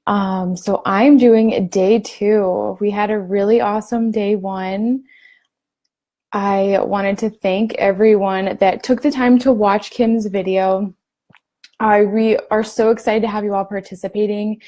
So I'm doing day two. We had a really awesome day one. I wanted to thank everyone that took the time to watch Kim's video. We are so excited to have you all participating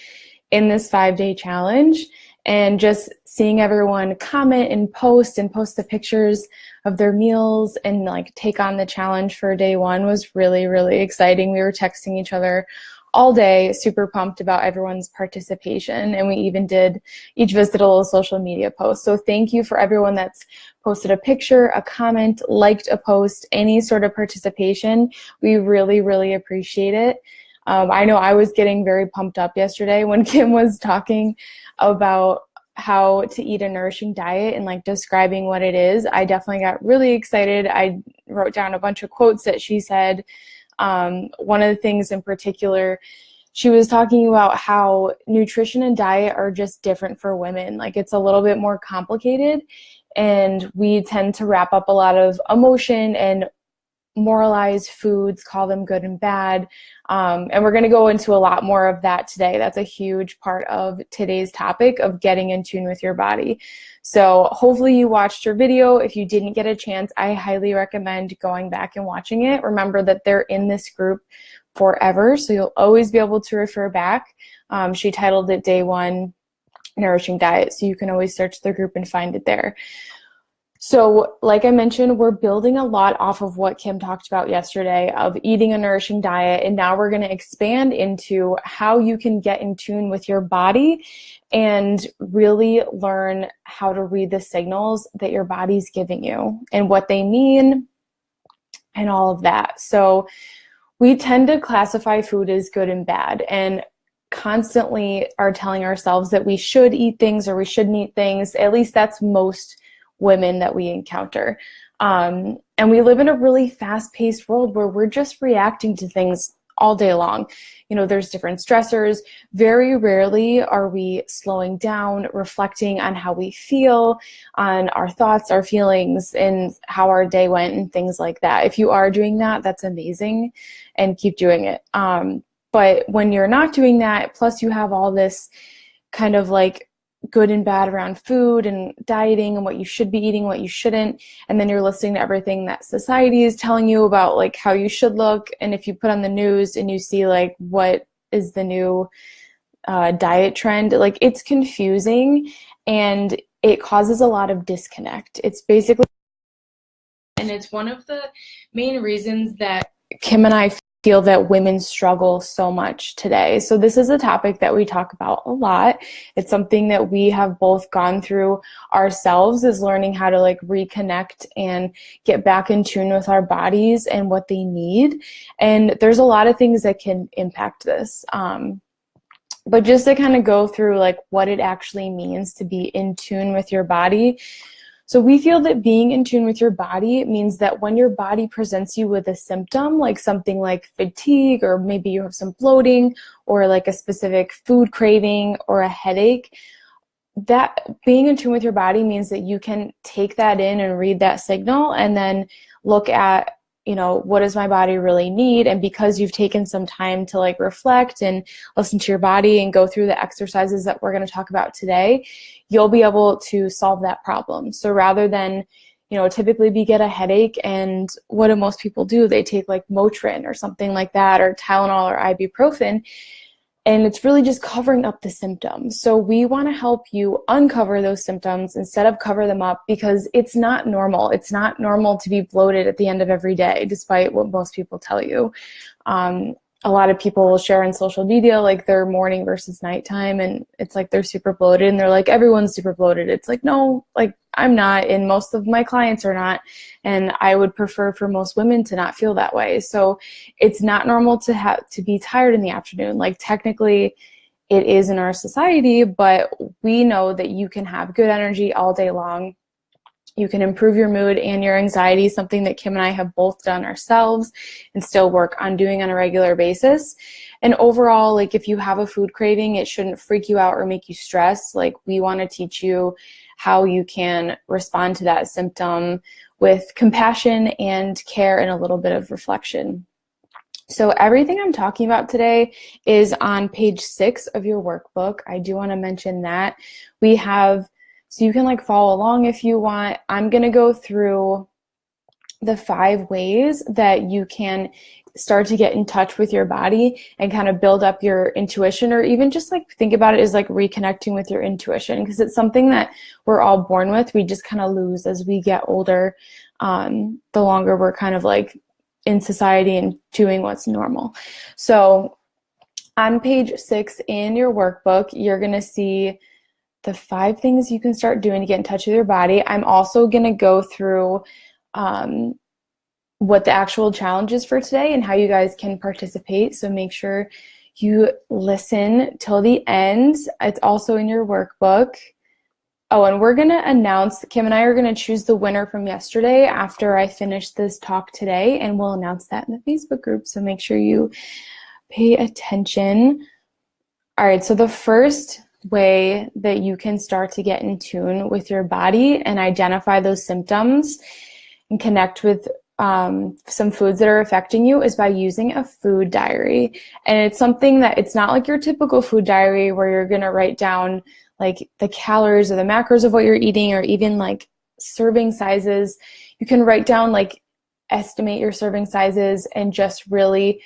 in this 5-day challenge, and just seeing everyone comment and post the pictures of their meals and like take on the challenge for day one was really, really exciting. We were texting each other all day, super pumped about everyone's participation, and we even did each visit a little social media post. So thank you for everyone that's posted a picture, a comment, liked a post, any sort of participation. We really, really appreciate it. I know I was getting very pumped up yesterday when Kim was talking about how to eat a nourishing diet and like describing what it is. I definitely got really excited. I wrote down a bunch of quotes that she said. One of the things in particular, she was talking about how nutrition and diet are just different for women. Like it's a little bit more complicated, and we tend to wrap up a lot of emotion and moralize foods, call them good and bad. And we're going to go into a lot more of that today. That's a huge part of today's topic of getting in tune with your body. So hopefully you watched your video. If you didn't get a chance, I highly recommend going back and watching it. Remember that they're in this group forever, so you'll always be able to refer back. She titled it Day One Nourishing Diet, so you can always search the group and find it there. So like I mentioned, we're building a lot off of what Kim talked about yesterday of eating a nourishing diet. And now we're going to expand into how you can get in tune with your body and really learn how to read the signals that your body's giving you and what they mean and all of that. So we tend to classify food as good and bad, and constantly are telling ourselves that we should eat things or we shouldn't eat things. At least that's most women that we encounter. And we live in a really fast-paced world where we're just reacting to things all day long. You know, there's different stressors. Very rarely are we slowing down, reflecting on how we feel, on our thoughts, our feelings, and how our day went and things like that. If you are doing that, that's amazing, and keep doing it. But when you're not doing that, plus you have all this kind of like good and bad around food and dieting and what you should be eating, what you shouldn't, and then you're listening to everything that society is telling you about like how you should look. And if you put on the news and you see like what is the new diet trend, like it's confusing and it causes a lot of disconnect. It's basically, and it's one of the main reasons that Kim and I feel that women struggle so much today. So this is a topic that we talk about a lot. It's something that we have both gone through ourselves, is learning how to like reconnect and get back in tune with our bodies and what they need. And there's a lot of things that can impact this. But just to kind of go through like what it actually means to be in tune with your body. So we feel that being in tune with your body means that when your body presents you with a symptom, like something like fatigue, or maybe you have some bloating, or like a specific food craving or a headache, that being in tune with your body means that you can take that in and read that signal and then look at, you know, what does my body really need? And because you've taken some time to like reflect and listen to your body and go through the exercises that we're going to talk about today, you'll be able to solve that problem. So rather than, you know, typically we get a headache and what do most people do? They take like Motrin or something like that, or Tylenol or ibuprofen. And it's really just covering up the symptoms. So we want to help you uncover those symptoms instead of cover them up, because it's not normal. It's not normal to be bloated at the end of every day, despite what most people tell you. A lot of people will share on social media like their morning versus nighttime, and it's like they're super bloated, and they're like, everyone's super bloated. It's like, no, like I'm not, and most of my clients are not, and I would prefer for most women to not feel that way. So it's not normal to have to be tired in the afternoon. Like technically it is in our society, but we know that you can have good energy all day long. You can improve your mood and your anxiety, something that Kim and I have both done ourselves and still work on doing on a regular basis. And overall, like if you have a food craving, it shouldn't freak you out or make you stress. Like we want to teach you how you can respond to that symptom with compassion and care and a little bit of reflection. So everything I'm talking about today is on page 6 of your workbook. I do want to mention that. We have, so you can like follow along if you want. I'm going to go through the 5 ways that you can start to get in touch with your body and kind of build up your intuition, or even just like think about it as like reconnecting with your intuition, because it's something that we're all born with. We just kind of lose as we get older, the longer we're kind of like in society and doing what's normal. So on page 6 in your workbook, you're going to see the 5 things you can start doing to get in touch with your body. I'm also going to go through what the actual challenge is for today and how you guys can participate. So make sure you listen till the end. It's also in your workbook. Oh, and we're going to announce, Kim and I are going to choose the winner from yesterday after I finish this talk today, and we'll announce that in the Facebook group. So make sure you pay attention. All right, so the first way that you can start to get in tune with your body and identify those symptoms and connect with some foods that are affecting you is by using a food diary. And it's something that it's not like your typical food diary where you're going to write down like the calories or the macros of what you're eating, or even like serving sizes. You can write down, like, estimate your serving sizes, and just really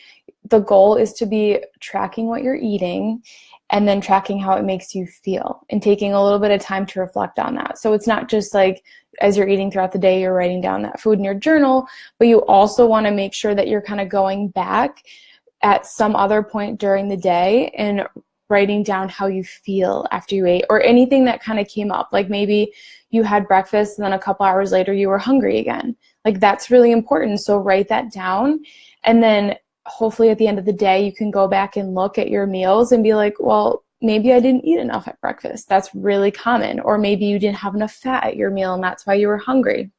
the goal is to be tracking what you're eating and then tracking how it makes you feel and taking a little bit of time to reflect on that. So it's not just like as you're eating throughout the day, you're writing down that food in your journal, but you also want to make sure that you're kind of going back at some other point during the day and writing down how you feel after you ate, or anything that kind of came up. Like maybe you had breakfast and then a couple hours later you were hungry again. Like that's really important. So write that down, and then hopefully at the end of the day, you can go back and look at your meals and be like, well, maybe I didn't eat enough at breakfast. That's really common. Or maybe you didn't have enough fat at your meal and that's why you were hungry.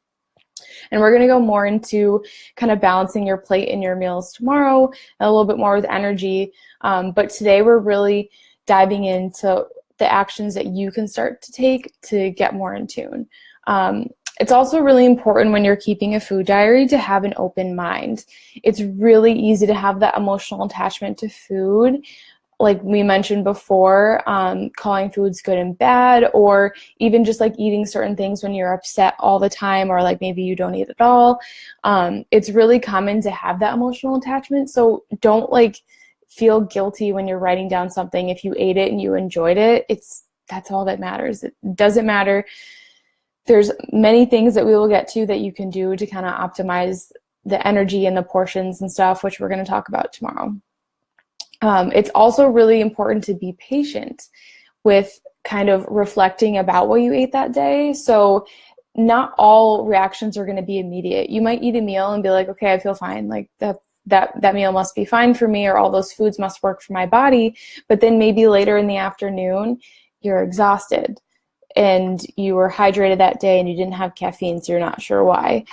And we're going to go more into kind of balancing your plate and your meals tomorrow, a little bit more with energy. But today we're really diving into the actions that you can start to take to get more in tune. It's also really important when you're keeping a food diary to have an open mind. It's really easy to have that emotional attachment to food, like we mentioned before, calling foods good and bad, or even just like eating certain things when you're upset all the time, or like maybe you don't eat at all. It's really common to have that emotional attachment. So don't like feel guilty when you're writing down something. If you ate it and you enjoyed it, that's all that matters. It doesn't matter. There's many things that we will get to that you can do to kind of optimize the energy and the portions and stuff, which we're going to talk about tomorrow. It's also really important to be patient with kind of reflecting about what you ate that day. So not all reactions are going to be immediate. You might eat a meal and be like, okay, I feel fine. Like that meal must be fine for me, or all those foods must work for my body. But then maybe later in the afternoon, you're exhausted and you were hydrated that day and you didn't have caffeine, so you're not sure why.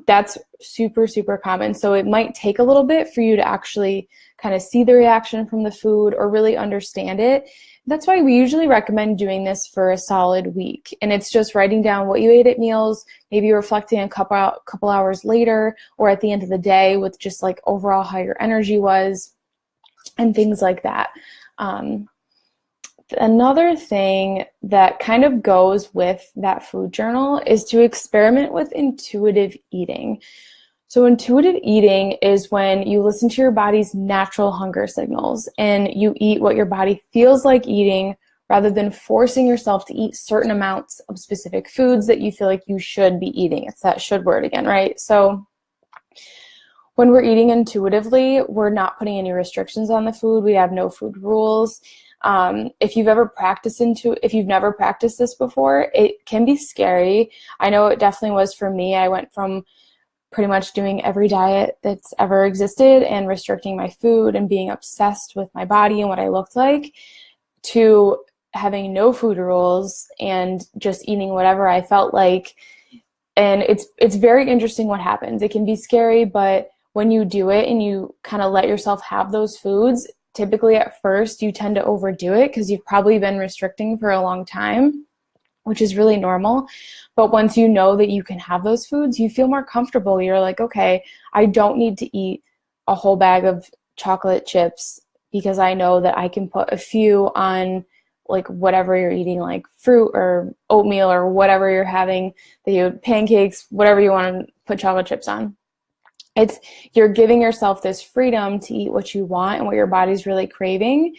That's super, super common. So it might take a little bit for you to actually kind of see the reaction from the food or really understand it. That's why we usually recommend doing this for a solid week. And it's just writing down what you ate at meals, maybe reflecting a couple hours later, or at the end of the day with just like overall how your energy was and things like that. Another thing that kind of goes with that food journal is to experiment with intuitive eating. So intuitive eating is when you listen to your body's natural hunger signals and you eat what your body feels like eating, rather than forcing yourself to eat certain amounts of specific foods that you feel like you should be eating. It's that should word again, right? So when we're eating intuitively, we're not putting any restrictions on the food. We have no food rules. If you've never practiced this before, it can be scary. I know it definitely was for me. I went from pretty much doing every diet that's ever existed and restricting my food and being obsessed with my body and what I looked like, to having no food rules and just eating whatever I felt like. And it's very interesting what happens. It can be scary, but when you do it and you kind of let yourself have those foods, typically at first you tend to overdo it because you've probably been restricting for a long time, which is really normal. But once you know that you can have those foods, you feel more comfortable. You're like, okay, I don't need to eat a whole bag of chocolate chips because I know that I can put a few on like whatever you're eating, like fruit or oatmeal or whatever you're having, pancakes, whatever you want to put chocolate chips on. You're giving yourself this freedom to eat what you want and what your body's really craving.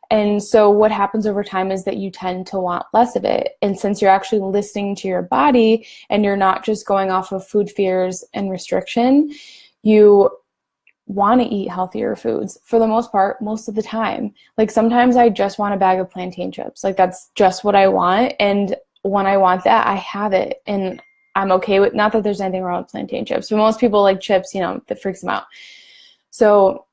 And so what happens over time is that you tend to want less of it. And since you're actually listening to your body and you're not just going off of food fears and restriction, you want to eat healthier foods for the most part, most of the time. Like sometimes I just want a bag of plantain chips. Like that's just what I want. And when I want that, I have it. And I'm okay with, not that there's anything wrong with plantain chips, but most people like chips, that freaks them out. So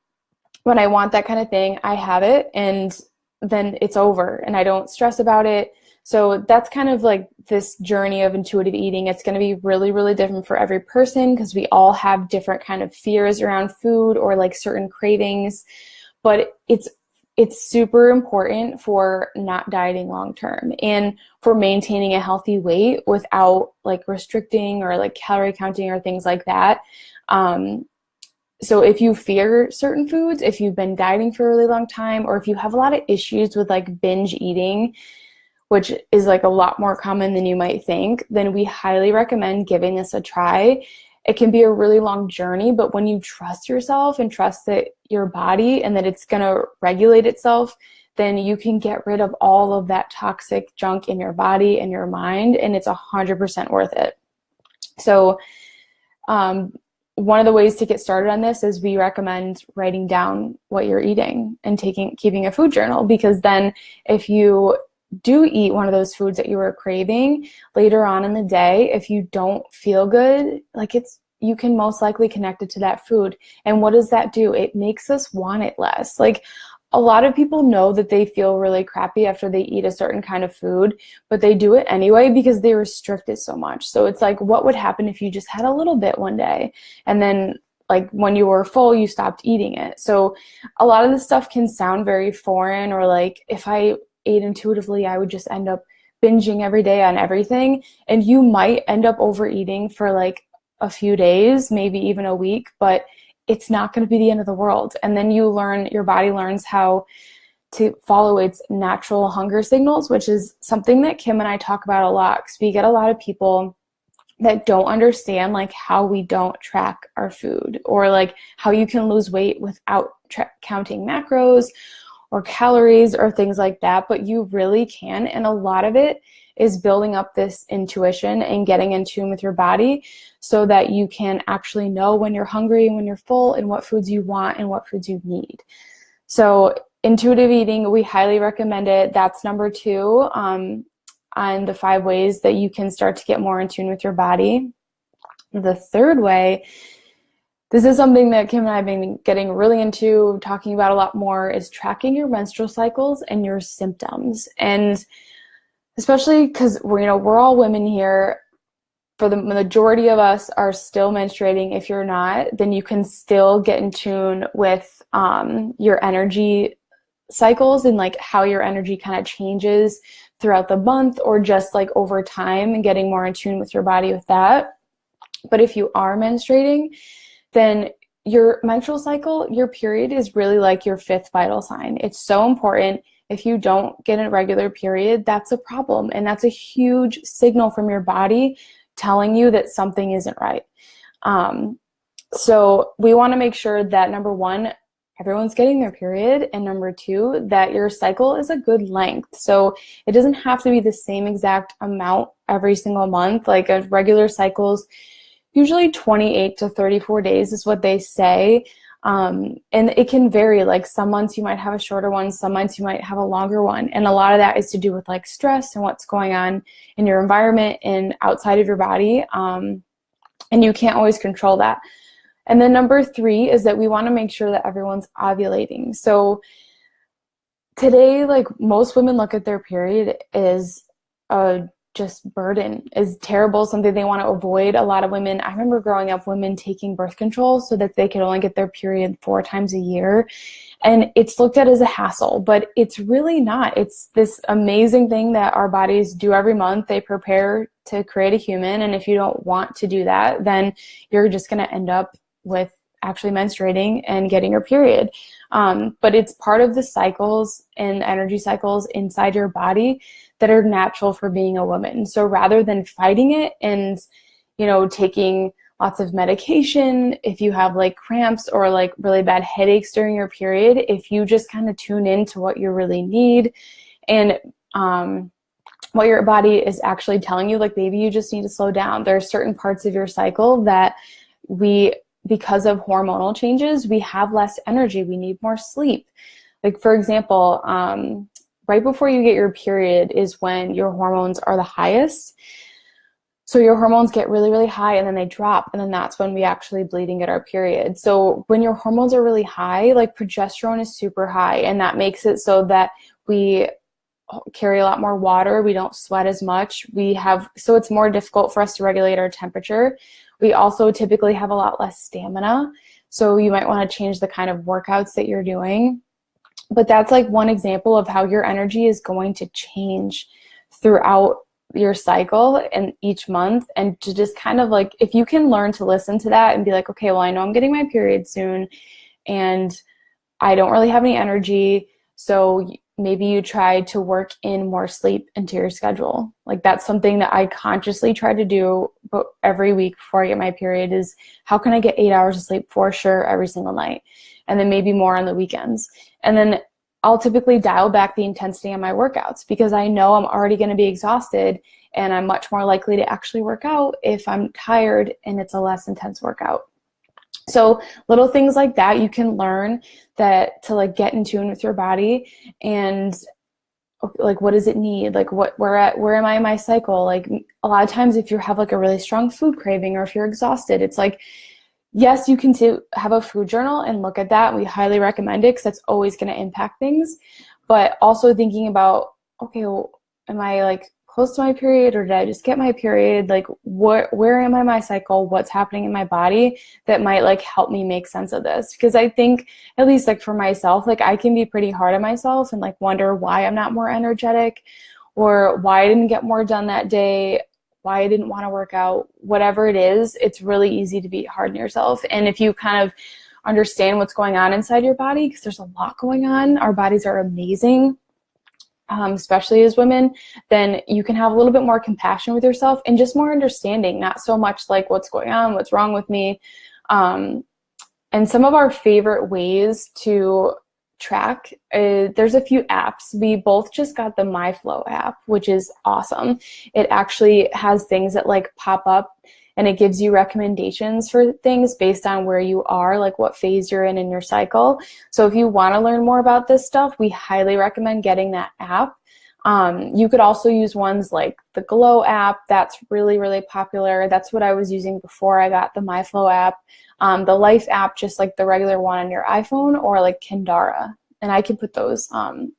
when I want that kind of thing, I have it and then it's over and I don't stress about it. So that's kind of like this journey of intuitive eating. It's going to be really, really different for every person because we all have different kind of fears around food or like certain cravings, but it's super important for not dieting long term and for maintaining a healthy weight without like restricting or like calorie counting or things like that. So if you fear certain foods, if you've been dieting for a really long time, or if you have a lot of issues with like binge eating, which is like a lot more common than you might think, then we highly recommend giving this a try. It can be a really long journey, but when you trust yourself and trust that your body and that it's going to regulate itself, then you can get rid of all of that toxic junk in your body and your mind, and it's 100% worth it. So one of the ways to get started on this is we recommend writing down what you're eating and keeping a food journal, because then if you do eat one of those foods that you were craving later on in the day, if you don't feel good, you can most likely connect it to that food. And what does that do? It makes us want it less. Like a lot of people know that they feel really crappy after they eat a certain kind of food, but they do it anyway because they restrict it so much. So it's like, what would happen if you just had a little bit one day and then like when you were full, you stopped eating it? So a lot of this stuff can sound very foreign, or like if I ate intuitively, I would just end up binging every day on everything. And you might end up overeating for like a few days, maybe even a week, but it's not going to be the end of the world. And then your body learns how to follow its natural hunger signals, which is something that Kim and I talk about a lot, because we get a lot of people that don't understand like how we don't track our food, or like how you can lose weight without counting macros or calories or things like that, but you really can. And a lot of it is building up this intuition and getting in tune with your body so that you can actually know when you're hungry and when you're full and what foods you want and what foods you need. So intuitive eating, we highly recommend it. That's number 2 on the 5 ways that you can start to get more in tune with your body. The third way, this is something that Kim and I have been getting really into, talking about a lot more, is tracking your menstrual cycles and your symptoms. And especially because we're all women here, for the majority of us are still menstruating. If you're not, then you can still get in tune with your energy cycles and like how your energy kind of changes throughout the month or just like over time, and getting more in tune with your body with that. But if you are menstruating, then your menstrual cycle, your period, is really like your 5th vital sign. It's so important. If you don't get a regular period, that's a problem. And that's a huge signal from your body telling you that something isn't right. So we want to make sure that, number 1, everyone's getting their period, and number 2, that your cycle is a good length. So it doesn't have to be the same exact amount every single month. Like a regular cycle's usually 28 to 34 days is what they say. And it can vary. Like some months you might have a shorter one, some months you might have a longer one. And a lot of that is to do with like stress and what's going on in your environment and outside of your body. And you can't always control that. And then number 3 is that we want to make sure that everyone's ovulating. So today, like most women look at their period as just burden, is terrible, something they want to avoid. A lot of women, I remember growing up, women taking birth control so that they could only get their period 4 times a year. And it's looked at as a hassle, but it's really not. It's this amazing thing that our bodies do every month. They prepare to create a human. And if you don't want to do that, then you're just going to end up with actually menstruating and getting your period. But it's part of the cycles and energy cycles inside your body that are natural for being a woman. So rather than fighting it and, taking lots of medication, if you have like cramps or like really bad headaches during your period, if you just kind of tune into what you really need and what your body is actually telling you, like maybe you just need to slow down. There are certain parts of your cycle that because of hormonal changes, we have less energy. We need more sleep. Like for example, right before you get your period is when your hormones are the highest. So your hormones get really, really high and then they drop. And then that's when we actually bleed and get our period. So when your hormones are really high, like progesterone is super high, and that makes it so that we carry a lot more water. We don't sweat as much. So it's more difficult for us to regulate our temperature. We also typically have a lot less stamina. So you might want to change the kind of workouts that you're doing. But that's like one example of how your energy is going to change throughout your cycle and each month. And to just kind of like, if you can learn to listen to that and be like, okay, well, I know I'm getting my period soon and I don't really have any energy. So maybe you try to work in more sleep into your schedule. Like that's something that I consciously try to do every week before I get my period is how can I get 8 hours of sleep for sure every single night? And then maybe more on the weekends. And then I'll typically dial back the intensity on my workouts because I know I'm already going to be exhausted and I'm much more likely to actually work out if I'm tired and it's a less intense workout. So little things like that, you can learn that to like get in tune with your body and like, what does it need? Like where am I in my cycle? Like a lot of times if you have like a really strong food craving or if you're exhausted, it's like, yes, you can have a food journal and look at that. We highly recommend it because that's always going to impact things. But also thinking about, okay, well, am I like close to my period or did I just get my period? Like where am I in my cycle? What's happening in my body that might like help me make sense of this? Because I think at least like for myself, like I can be pretty hard on myself and like wonder why I'm not more energetic or why I didn't get more done that day, why I didn't want to work out, whatever it is, it's really easy to be hard on yourself. And if you kind of understand what's going on inside your body, because there's a lot going on, our bodies are amazing, especially as women, then you can have a little bit more compassion with yourself and just more understanding, not so much like what's going on, what's wrong with me. And some of our favorite ways to track, there's a few apps. We both just got the MyFlow app, which is awesome. It actually has things that like pop up and it gives you recommendations for things based on where you are, like what phase you're in your cycle. So if you want to learn more about this stuff, we highly recommend getting that app. You could also use ones like the Glow app. That's really, really popular. That's what I was using before I got the MyFlow app. The Life app, just like the regular one on your iPhone, or like Kindara. And I can put those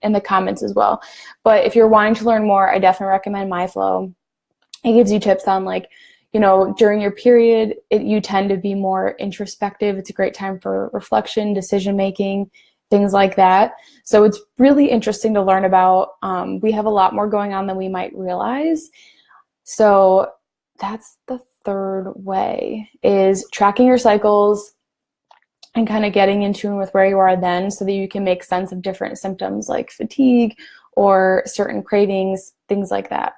in the comments as well. But if you're wanting to learn more, I definitely recommend MyFlow. It gives you tips on like, during your period, you tend to be more introspective. It's a great time for reflection, decision making, things like that. So it's really interesting to learn about. We have a lot more going on than we might realize. So that's the third way, is tracking your cycles and kind of getting in tune with where you are then so that you can make sense of different symptoms like fatigue or certain cravings, things like that.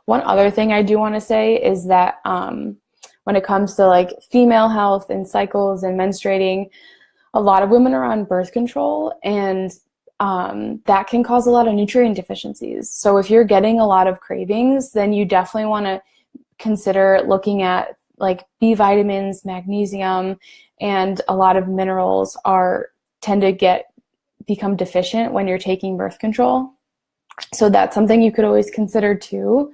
One other thing I do want to say is that when it comes to like female health and cycles and menstruating, a lot of women are on birth control, and that can cause a lot of nutrient deficiencies. So if you're getting a lot of cravings, then you definitely want to consider looking at like B vitamins, magnesium, and a lot of minerals tend to become deficient when you're taking birth control. So that's something you could always consider too,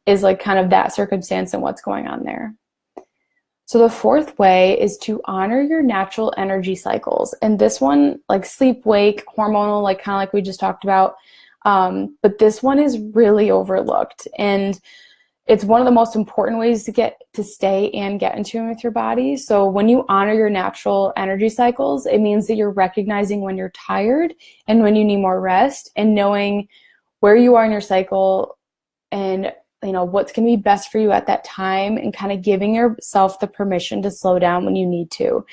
is like kind of that circumstance and what's going on there. So the fourth way is to honor your natural energy cycles. And this one, like sleep, wake, hormonal, like kind of like we just talked about. But this one is really overlooked. And it's one of the most important ways to stay and get in tune with your body. So when you honor your natural energy cycles, it means that you're recognizing when you're tired and when you need more rest, and knowing where you are in your cycle and what's going to be best for you at that time, and kind of giving yourself the permission to slow down when you need to.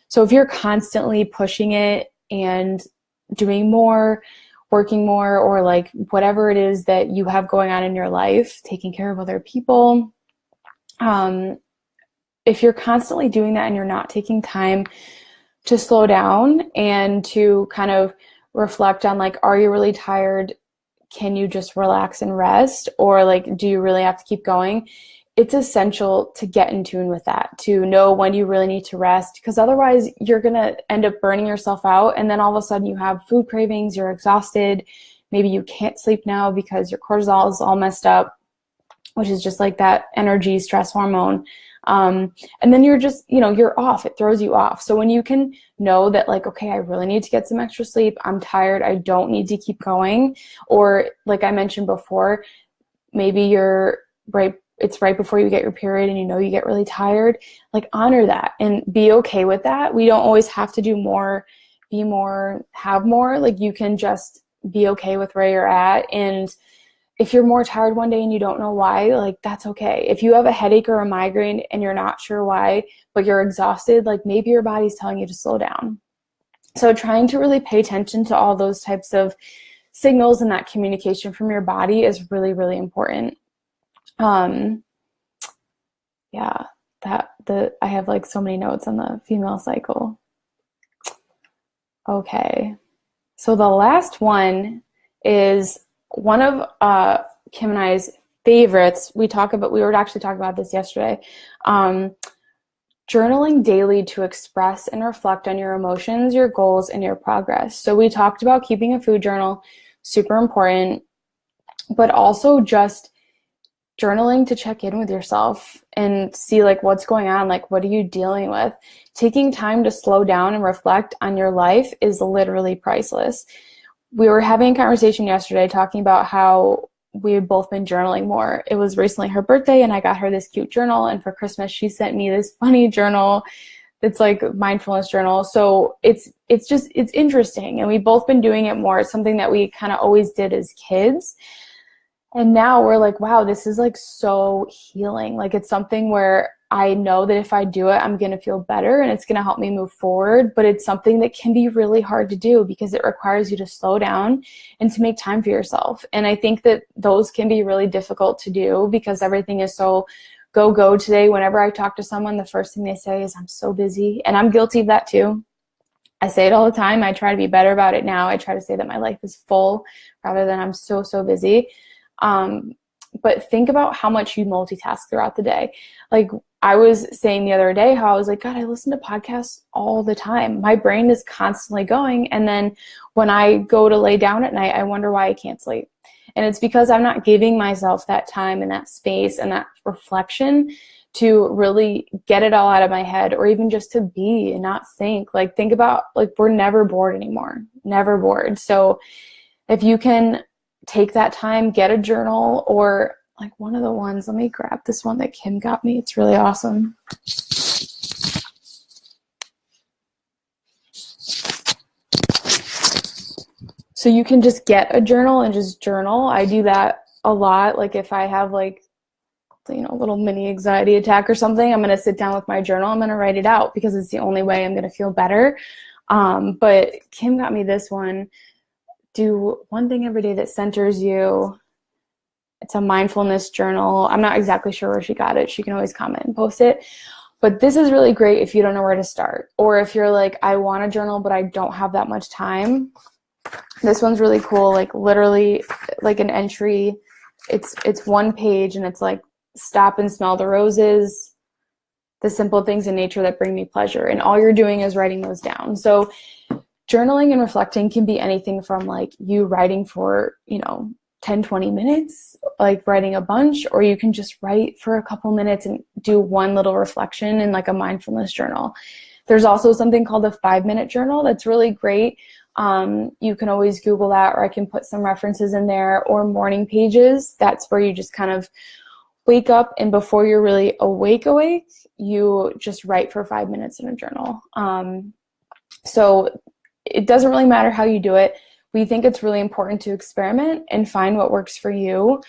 So if you're constantly pushing it and doing more, working more, or like whatever it is that you have going on in your life, taking care of other people, if you're constantly doing that and you're not taking time to slow down and to kind of reflect on, like, are you really tired? Can you just relax and rest? Or like, do you really have to keep going? It's essential to get in tune with that, to know when you really need to rest, because otherwise you're going to end up burning yourself out. And then all of a sudden you have food cravings, you're exhausted. Maybe you can't sleep now because your cortisol is all messed up, which is just like that energy stress hormone. And then you're just, you're off. It throws you off. So when you can know that, like, okay, I really need to get some extra sleep. I'm tired. I don't need to keep going. Or like I mentioned before, maybe it's right before you get your period and you get really tired, like, honor that and be okay with that. We don't always have to do more, be more, have more. Like, you can just be okay with where you're at. And if you're more tired one day and you don't know why, like, that's okay. If you have a headache or a migraine and you're not sure why, but you're exhausted, like, maybe your body's telling you to slow down. So trying to really pay attention to all those types of signals and that communication from your body is really, really important. I have like so many notes on the female cycle. Okay. So the last one is one of Kim and I's favorites. We were actually talking about this yesterday. Journaling daily to express and reflect on your emotions, your goals, and your progress. So we talked about keeping a food journal, super important, but also just journaling to check in with yourself and see, like, what's going on, like, what are you dealing with? Taking time to slow down and reflect on your life is literally priceless. We were having a conversation yesterday talking about how we've both been journaling more. It was recently her birthday and I got her this cute journal, and for Christmas she sent me this funny journal that's like a mindfulness journal. So it's interesting, and we've both been doing it more. It's something that we kind of always did as kids. And now we're like, wow, this is like so healing. Like, it's something where I know that if I do it, I'm going to feel better and it's going to help me move forward. But it's something that can be really hard to do because it requires you to slow down and to make time for yourself. And I think that those can be really difficult to do because everything is so go today. Whenever I talk to someone, the first thing they say is, I'm so busy. And I'm guilty of that too. I say it all the time. I try to be better about it now. I try to say that my life is full rather than I'm so busy. But think about how much you multitask throughout the day. Like, I was saying the other day how I was like, God, I listen to podcasts all the time. My brain is constantly going. And then when I go to lay down at night, I wonder why I can't sleep. And it's because I'm not giving myself that time and that space and that reflection to really get it all out of my head, or even just to be and not think. Like, think about, like, we're never bored anymore. Never bored. So if you can take that time, get a journal, or like one of the ones, let me grab this one that Kim got me. It's really awesome. So you can just get a journal and just journal. I do that a lot. Like, if I have like, a little mini anxiety attack or something, I'm going to sit down with my journal. I'm going to write it out because it's the only way I'm going to feel better. But Kim got me this one. Do one thing every day that centers you. It's a mindfulness journal. I'm not exactly sure where she got it. She can always comment and post it. But this is really great if you don't know where to start. Or if you're like, I want a journal, but I don't have that much time. This one's really cool. Like, literally like an entry. It's one page and it's like, stop and smell the roses, the simple things in nature that bring me pleasure. And all you're doing is writing those down. So journaling and reflecting can be anything from like you writing for, 10, 20 minutes, like writing a bunch, or you can just write for a couple minutes and do one little reflection in like a mindfulness journal. There's also something called a 5-minute journal that's really great. You can always Google that, or I can put some references in there, or morning pages. That's where you just kind of wake up, and before you're really awake, you just write for 5 minutes in a journal. So it doesn't really matter how you do it. We think it's really important to experiment and find what works for you.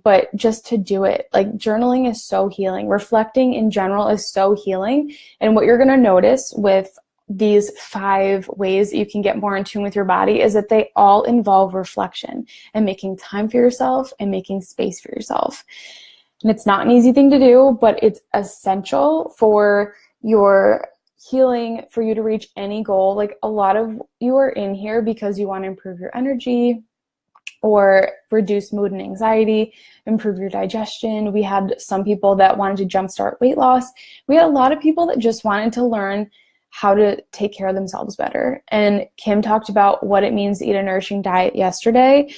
but just to do it. Like journaling is so healing. Reflecting in general is so healing. And what you're going to notice with these 5 ways that you can get more in tune with your body is that they all involve reflection and making time for yourself and making space for yourself. And it's not an easy thing to do, but it's essential for your healing, for you to reach any goal. Like a lot of you are in here because you want to improve your energy or reduce mood and anxiety, improve your digestion. We had some people that wanted to jumpstart weight loss. We had a lot of people that just wanted to learn how to take care of themselves better. And Kim talked about what it means to eat a nourishing diet yesterday,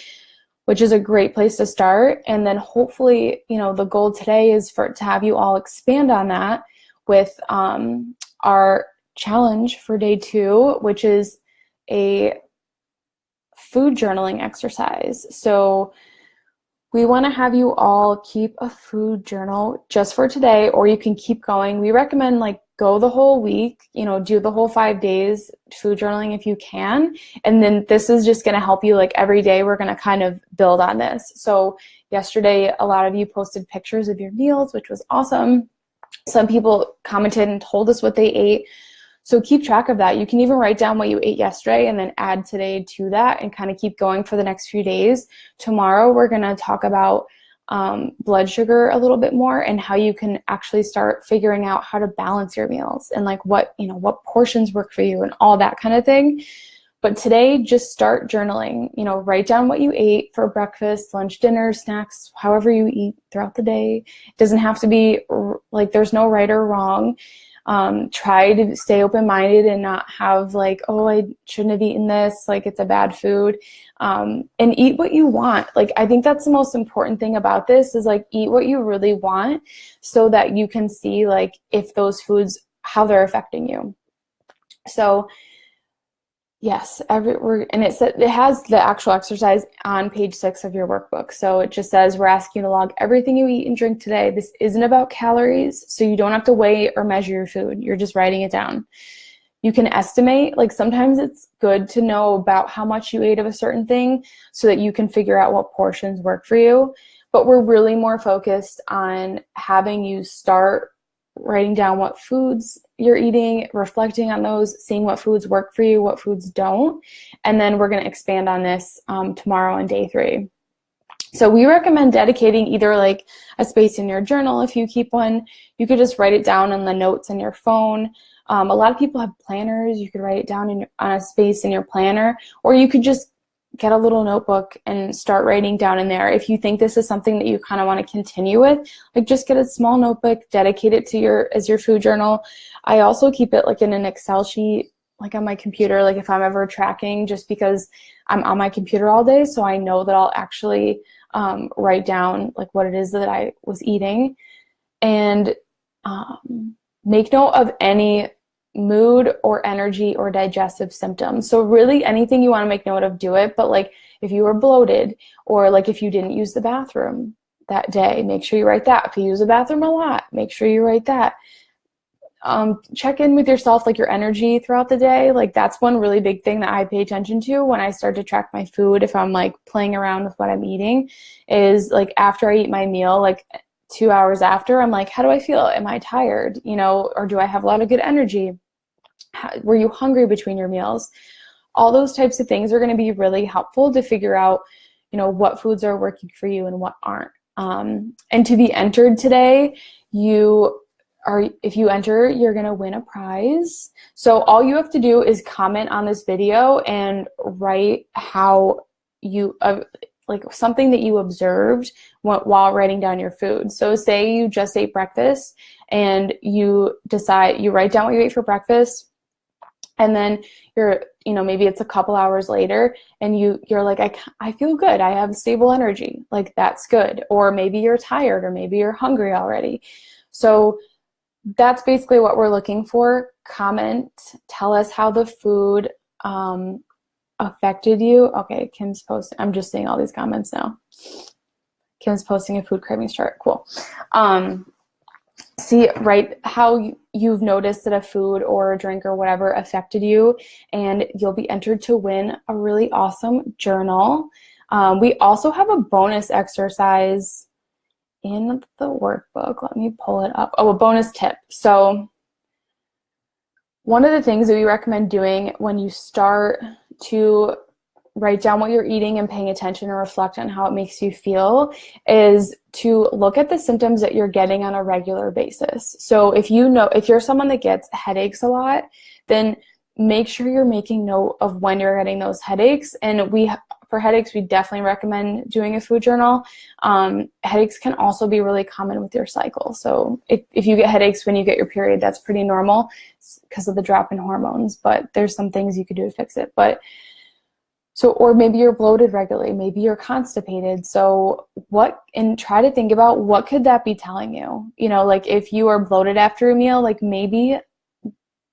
which is a great place to start. And then hopefully, the goal today is to have you all expand on that with our challenge for day 2, which is a food journaling exercise. So we want to have you all keep a food journal just for today, or you can keep going. We recommend go the whole week, do the whole 5 days food journaling if you can. And then this is just going to help you every day. We're going to kind of build on this. So yesterday, a lot of you posted pictures of your meals, which was awesome. Some people commented and told us what they ate. So keep track of that. You can even write down what you ate yesterday and then add today to that and kind of keep going for the next few days. Tomorrow, we're going to talk about blood sugar a little bit more and how you can actually start figuring out how to balance your meals and what portions work for you and all that kind of thing. But today, just start journaling. Write down what you ate for breakfast, lunch, dinner, snacks, however you eat throughout the day. It doesn't have to be there's no right or wrong. Try to stay open-minded and not have oh, I shouldn't have eaten this, it's a bad food, and eat what you want. I think that's the most important thing about this is eat what you really want so that you can see if those foods, how they're affecting you. So yes, and it has the actual exercise on page 6 of your workbook. So it just says, we're asking you to log everything you eat and drink today. This isn't about calories, so you don't have to weigh or measure your food. You're just writing it down. You can estimate, sometimes it's good to know about how much you ate of a certain thing so that you can figure out what portions work for you. But we're really more focused on having you start writing down what foods you're eating, reflecting on those, seeing what foods work for you, what foods don't. And then we're going to expand on this tomorrow on day 3. So we recommend dedicating either a space in your journal. If you keep one, you could just write it down in the notes in your phone. A lot of people have planners. You could write it down on a space in your planner, or you could just get a little notebook and start writing down in there. If you think this is something that you kind of want to continue with, just get a small notebook, dedicate it to as your food journal. I also keep it in an Excel sheet, on my computer, if I'm ever tracking, just because I'm on my computer all day. So I know that I'll actually write down what it is that I was eating, and make note of any mood or energy or digestive symptoms. So really anything you want to make note of, do it. But if you were bloated, or if you didn't use the bathroom that day, make sure you write that. If you use the bathroom a lot, make sure you write that. Check in with yourself, your energy throughout the day. That's one really big thing that I pay attention to when I start to track my food. If I'm playing around with what I'm eating, is after I eat my meal, 2 hours after, I'm how do I feel? Am I tired? Or do I have a lot of good energy? Were you hungry between your meals? All those types of things are going to be really helpful to figure out, what foods are working for you and what aren't. And to be entered today, if you enter, you're going to win a prize. So all you have to do is comment on this video and write how you, something that you observed while writing down your food. So say you just ate breakfast and you write down what you ate for breakfast, and then maybe it's a couple hours later and you're I feel good. I have stable energy. That's good. Or maybe you're tired, or maybe you're hungry already. So that's basically what we're looking for. Comment, tell us how the food affected you. Okay, Kim's posting. I'm just seeing all these comments now. Kim's posting a food cravings chart. Cool. Write how you've noticed that a food or a drink or whatever affected you, and you'll be entered to win a really awesome journal. We also have a bonus exercise in the workbook. Let me pull it up. Oh, a bonus tip. So one of the things that we recommend doing when you start to write down what you're eating and paying attention and reflect on how it makes you feel is to look at the symptoms that you're getting on a regular basis. So if you're someone that gets headaches a lot, then make sure you're making note of when you're getting those headaches. And for headaches, we definitely recommend doing a food journal. Headaches can also be really common with your cycle. So if you get headaches when you get your period, that's pretty normal because of the drop in hormones, but there's some things you could do to fix it. Or maybe you're bloated regularly, maybe you're constipated. So try to think about what could that be telling you? Like if you are bloated after a meal, like maybe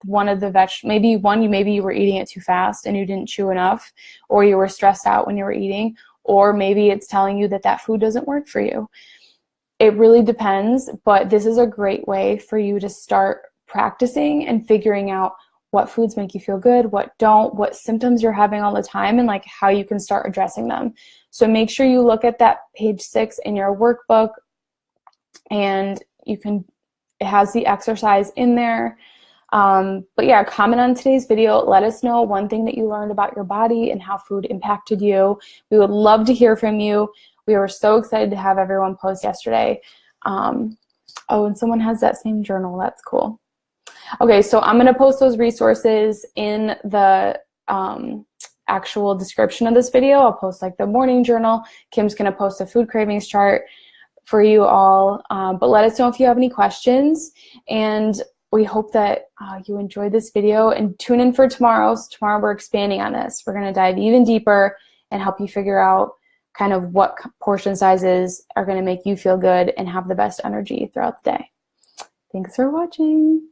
maybe you were eating it too fast and you didn't chew enough, or you were stressed out when you were eating, or maybe it's telling you that food doesn't work for you. It really depends, but this is a great way for you to start practicing and figuring out what foods make you feel good, what don't, what symptoms you're having all the time, and like how you can start addressing them. So make sure you look at that page 6 in your workbook, and it has the exercise in there. But yeah, comment on today's video. Let us know one thing that you learned about your body and how food impacted you. We would love to hear from you. We were so excited to have everyone post yesterday. And someone has that same journal. That's cool. Okay, so I'm going to post those resources in the actual description of this video. I'll post like the morning journal. Kim's going to post a food cravings chart for you all. But let us know if you have any questions. And we hope that you enjoyed this video, and tune in for tomorrow. So tomorrow we're expanding on this. We're going to dive even deeper and help you figure out kind of what portion sizes are going to make you feel good and have the best energy throughout the day. Thanks for watching.